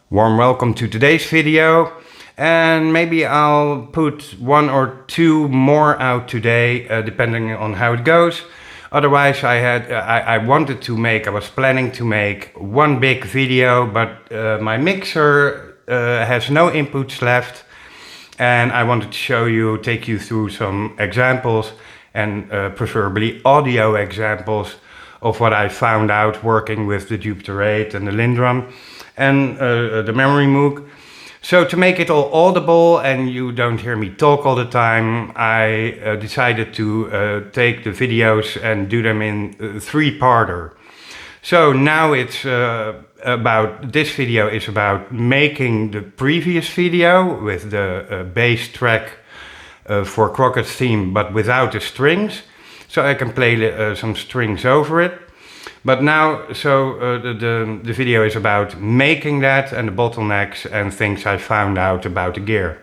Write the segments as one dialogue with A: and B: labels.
A: Warm welcome to today's video, and maybe I'll put one or two more out today depending on how it goes. Otherwise I was planning to make one big video, but my mixer has no inputs left, and I wanted to take you through some examples and preferably audio examples of what I found out working with the Jupiter 8 and the Linndrum and the memory Moog. So to make it all audible and you don't hear me talk all the time, I decided to take the videos and do them in three-parter. So now this video is about making the previous video with the bass track for Crockett's theme, but without the strings. So I can play some strings over it. But now, the video is about making that and the bottlenecks and things I found out about the gear.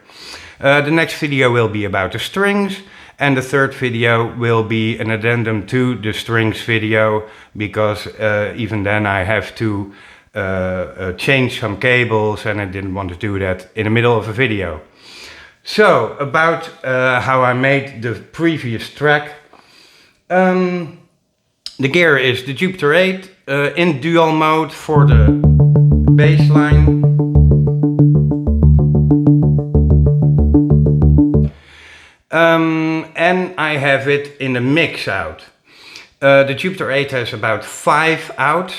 A: The next video will be about the strings, and the third video will be an addendum to the strings video, because even then I have to change some cables, and I didn't want to do that in the middle of a video. So, about how I made the previous track. The gear is the Jupiter 8 in dual mode for the bassline. And I have it in the mix out. The Jupiter 8 has about 5 outs.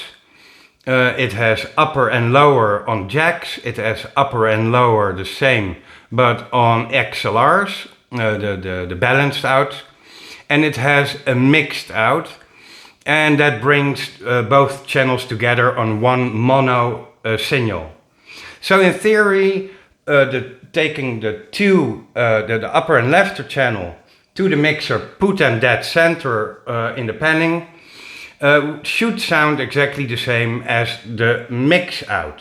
A: It has upper and lower on jacks. It has upper and lower the same, but on XLRs, the balanced outs. And it has a mixed out. And that brings both channels together on one mono signal. So in theory, taking the upper and left channel to the mixer, put them dead center in the panning, should sound exactly the same as the mix out,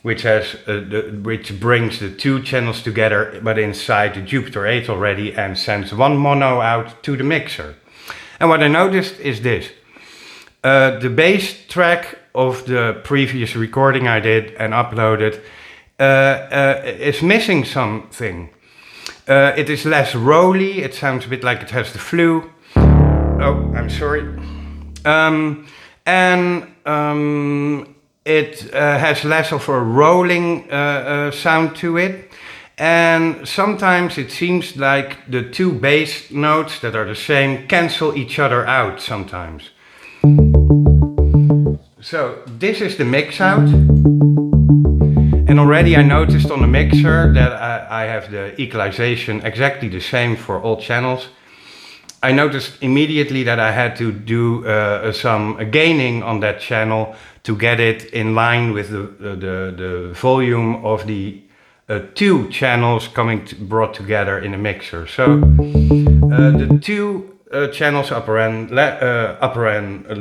A: which brings the two channels together, but inside the Jupiter 8 already, and sends one mono out to the mixer. And what I noticed is this. The bass track of the previous recording I did and uploaded is missing something. It is less rolly, it sounds a bit like it has the flu. Oh, I'm sorry. It has less of a rolling sound to it. And sometimes it seems like the two bass notes that are the same cancel each other out sometimes. So this is the mix out, and already I noticed on the mixer that I have the equalization exactly the same for all channels. I noticed immediately that I had to do some gaining on that channel to get it in line with the volume of the two channels brought together in the mixer. So the two channels, upper and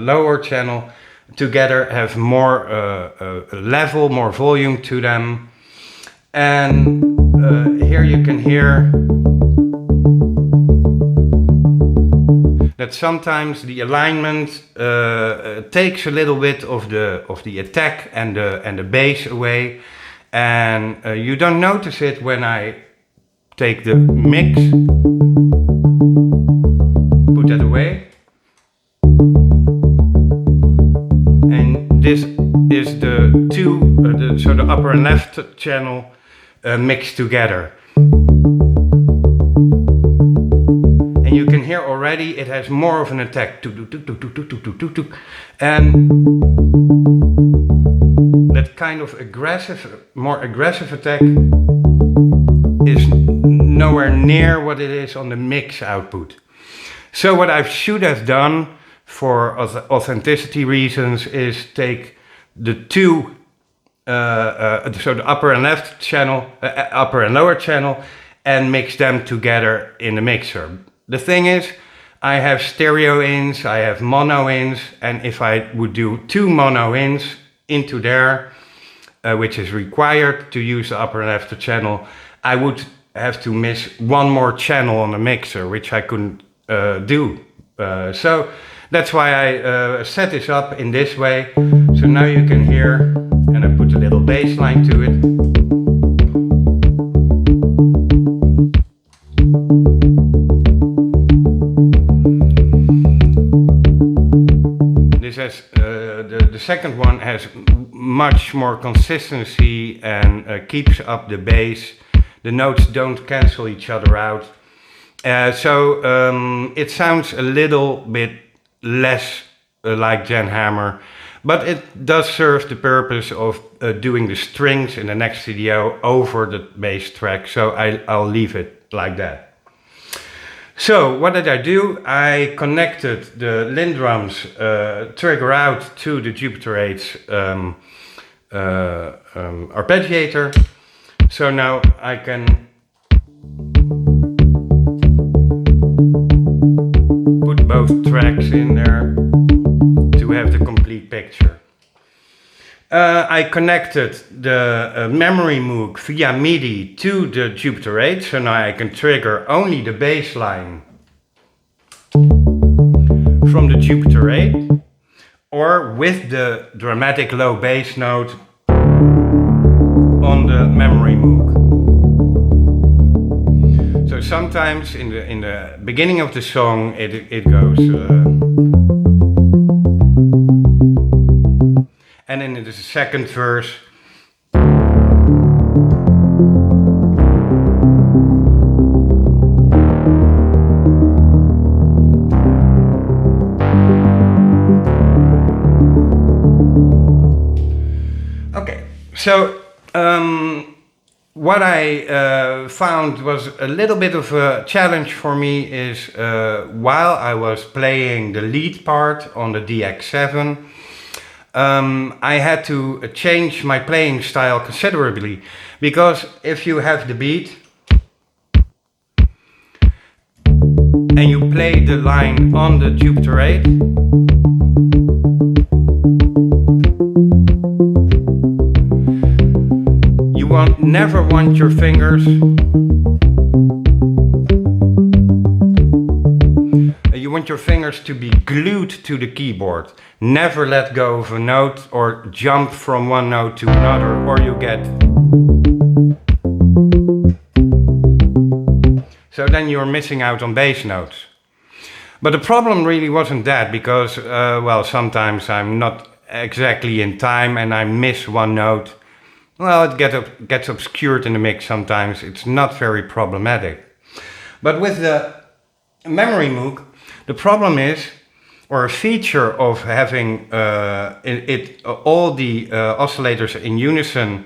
A: lower channel, together have more level, more volume to them. And here you can hear that sometimes the alignment takes a little bit of the attack and the bass away, and you don't notice it when I take the mix, put that away. This is the the upper and left channel mixed together. And you can hear already it has more of an attack. And that kind of more aggressive attack is nowhere near what it is on the mix output. So what I should have done for authenticity reasons is take the two, so the upper and left channel, upper and lower channel, and mix them together in the mixer. The thing is, I have stereo ins, I have mono ins, and if I would do two mono ins into there, which is required to use the upper and left channel, I would have to miss one more channel on the mixer, which I couldn't do. So that's why I set this up in this way. So now you can hear, and and I put a little bass line to it. This has the second one has much more consistency and keeps up the bass. The notes don't cancel each other out. So it sounds a little bit less like Jan Hammer, but it does serve the purpose of doing the strings in the next video over the bass track, so I'll leave it like that. So what did I do? I connected the Linndrum's trigger out to the Jupiter 8's arpeggiator. So now I can put both tracks in there to have the complete picture. I connected the memory Moog via MIDI to the Jupiter 8, so now I can trigger only the bass line from the Jupiter 8, or with the dramatic low bass note on the memory Moog. So sometimes in the beginning of the song it goes and then in the second verse okay, so what I found was a little bit of a challenge for me is while I was playing the lead part on the DX7, I had to change my playing style considerably, because if you have the beat and you play the line on the Jupiter 8, never want your fingers to be glued to the keyboard. Never let go of a note or jump from one note to another, or you get. So then you're missing out on bass notes. But the problem really wasn't that, because well, sometimes I'm not exactly in time and I miss one note. Well, it gets obscured in the mix sometimes. It's not very problematic. But with the memory Moog, the problem is, or a feature of having all the oscillators in unison,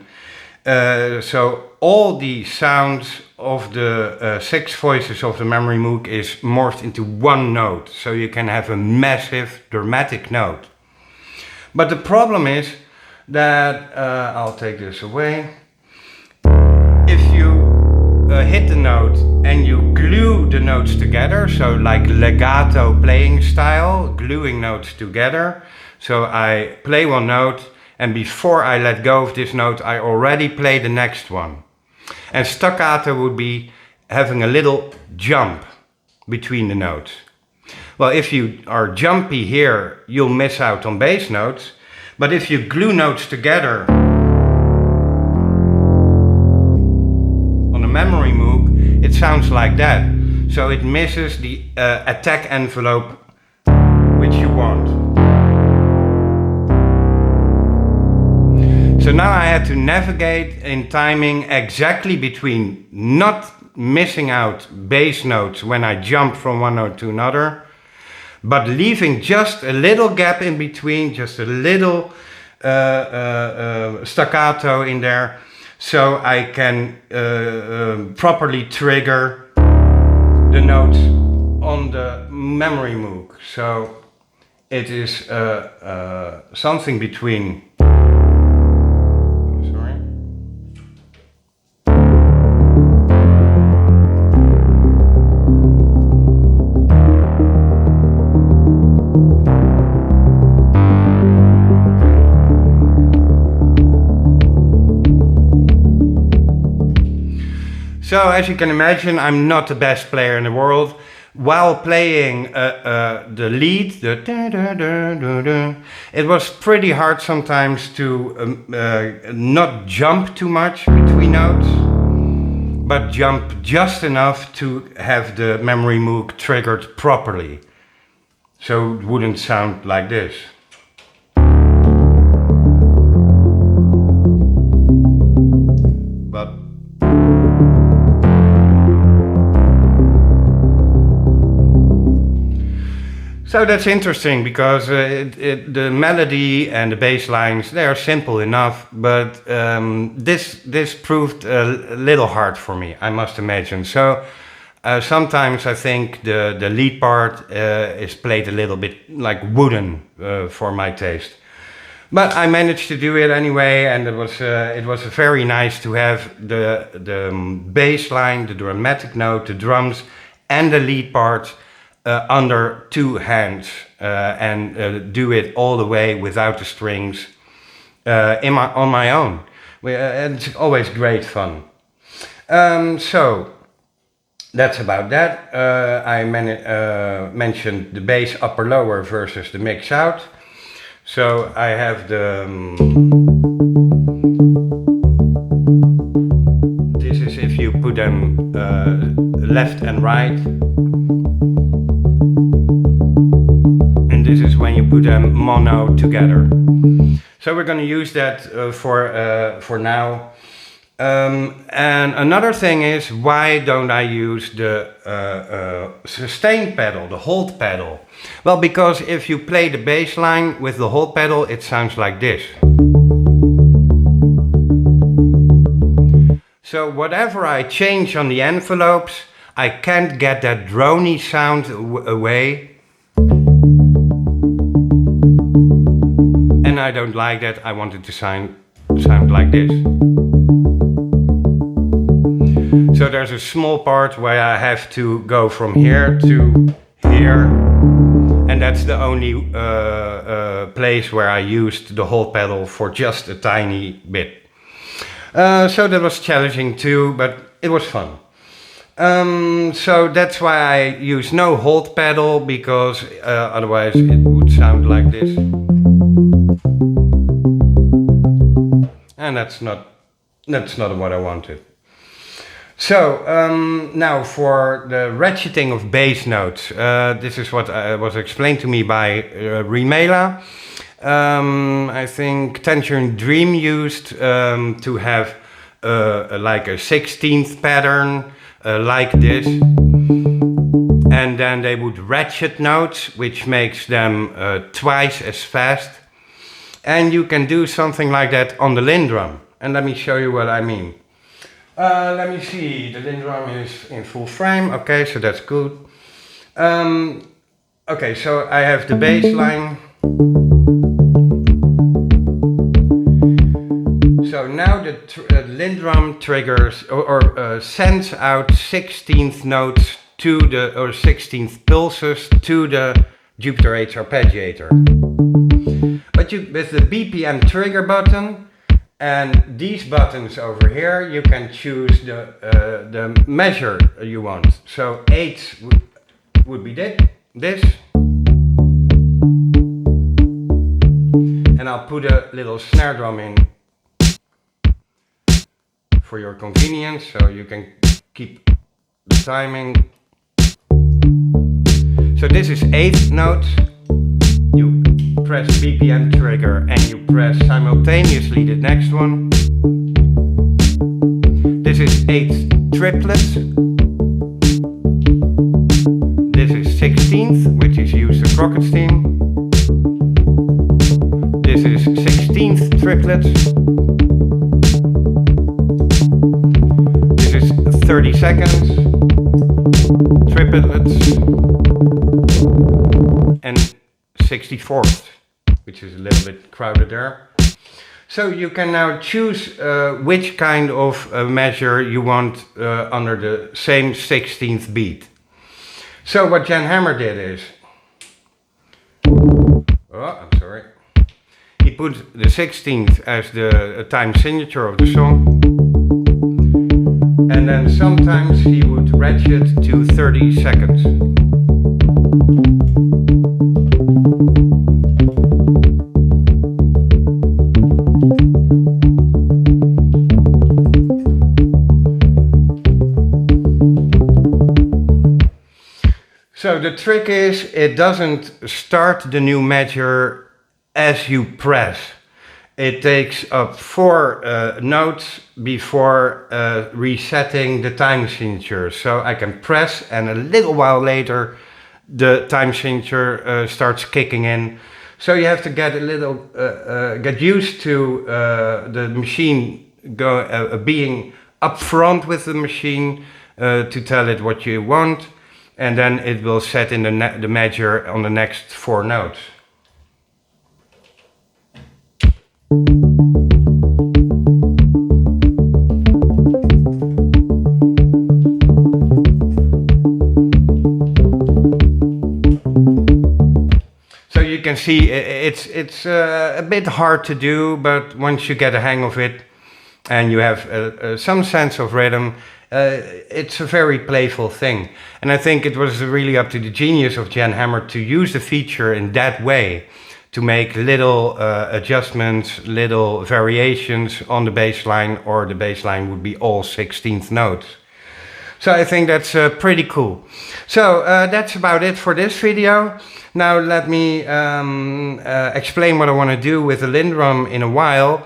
A: so all the sounds of the 6 voices of the memory Moog is morphed into one note. So you can have a massive, dramatic note. But the problem is that, I'll take this away, if you hit the note and you glue the notes together, so like legato playing style, gluing notes together, so I play one note and before I let go of this note I already play the next one. And staccato would be having a little jump between the notes. Well, if you are jumpy here, you'll miss out on bass notes. But if you glue notes together on the memory Moog, it sounds like that. So it misses the attack envelope which you want. So now I had to navigate in timing exactly between not missing out bass notes when I jump from one note to another, but leaving just a little gap in between, just a little staccato in there, so I can properly trigger the notes on the memory Moog. So it is something between. So as you can imagine, I'm not the best player in the world, while playing the lead, it was pretty hard sometimes to not jump too much between notes, but jump just enough to have the memory moog triggered properly, so it wouldn't sound like this. But so that's interesting because the melody and the bass lines, they are simple enough, but this proved a little hard for me, I must imagine. So sometimes I think the lead part is played a little bit like wooden for my taste. But I managed to do it anyway, and it was very nice to have the bass line, the dramatic note, the drums, and the lead part under two hands and do it all the way without the strings on my own. It's always great fun. So that's about that. I mentioned the bass upper lower versus the mix out. So I have this is if you put them left and right. And this is when you put them mono together. So we're going to use that for now. And another thing is, why don't I use the sustain pedal, the hold pedal? Well, because if you play the bass line with the hold pedal, it sounds like this. So whatever I change on the envelopes, I can't get that drony sound away. And I don't like that. I want it to sound like this. So there's a small part where I have to go from here to here, and that's the only place where I used the hold pedal for just a tiny bit. So that was challenging too, but it was fun. So that's why I use no hold pedal, because otherwise it would sound like this. And that's not what I wanted. So now for the ratcheting of bass notes. This is what was explained to me by Remela. I think Tangerine Dream used to have like a 16th pattern like this. And then they would ratchet notes, which makes them twice as fast. And you can do something like that on the Linndrum. And let me show you what I mean. Let me see, the Linndrum is in full frame. Okay, so that's good. Okay, so I have the bass line. So now the Linndrum triggers or sends out 16th notes to the, or 16th pulses to the Jupiter 8 arpeggiator. But with the BPM trigger button and these buttons over here, you can choose the measure you want. So 8 would be this. And I'll put a little snare drum in for your convenience, so you can keep the timing. So this is 8th note. You press BPM trigger and you press simultaneously the next one. This is 8th triplets. This is 16th, which is used as Crockett theme. This is 16th triplets. This is 30 seconds triplets. And 64th, which is a little bit crowded there. So you can now choose which kind of measure you want under the same 16th beat. So what Jan Hammer did is, I'm sorry, he put the 16th as the time signature of the song, and then sometimes he would ratchet to 30 seconds. So the trick is, it doesn't start the new measure as you press. It takes up 4 notes before resetting the time signature. So I can press, and a little while later the time signature starts kicking in. So you have to get a little get used to the machine being upfront with the machine to tell it what you want. And then it will set in the measure on the next 4 notes. So you can see it's a bit hard to do, but once you get a hang of it and you have some sense of rhythm, it's a very playful thing. And I think it was really up to the genius of Jan Hammer to use the feature in that way, to make little adjustments, little variations on the bass line, or the bass line would be all 16th notes. So I think that's pretty cool. So that's about it for this video. Now let me explain what I want to do with the Linndrum in a while.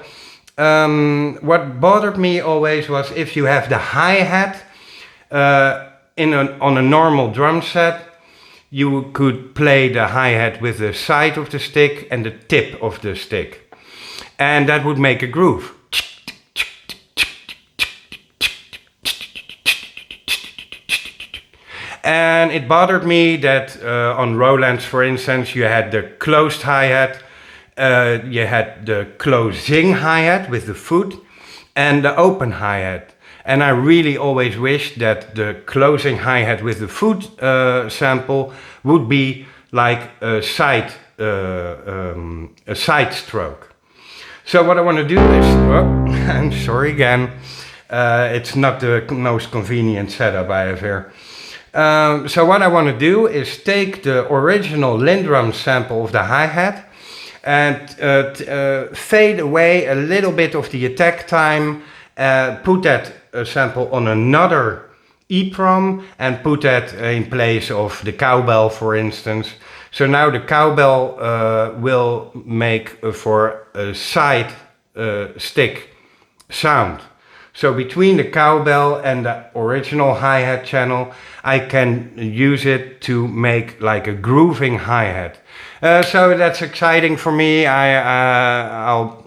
A: What bothered me always was if you have the hi-hat on a normal drum set, you could play the hi-hat with the side of the stick and the tip of the stick. And that would make a groove. And it bothered me that on Rolands, for instance, you had the closed hi-hat, you had the closing hi-hat with the foot, and the open hi-hat. And I really always wished that the closing hi-hat with the foot sample would be like a side stroke. So what I want to do is, I'm sorry again, it's not the most convenient setup I have here. So what I want to do is take the original Linndrum sample of the hi-hat and fade away a little bit of the attack time, put that sample on another EEPROM and put that in place of the cowbell, for instance. So now the cowbell will make for a side stick sound. So between the cowbell and the original hi-hat channel, I can use it to make like a grooving hi-hat. So that's exciting for me. I'll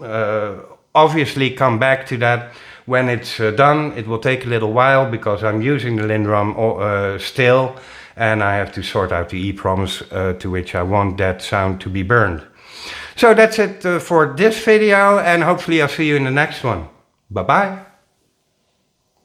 A: obviously come back to that when it's done. It will take a little while because I'm using the Linndrum still, and I have to sort out the EEPROMs to which I want that sound to be burned. So that's it for this video, and hopefully I'll see you in the next one. Bye bye.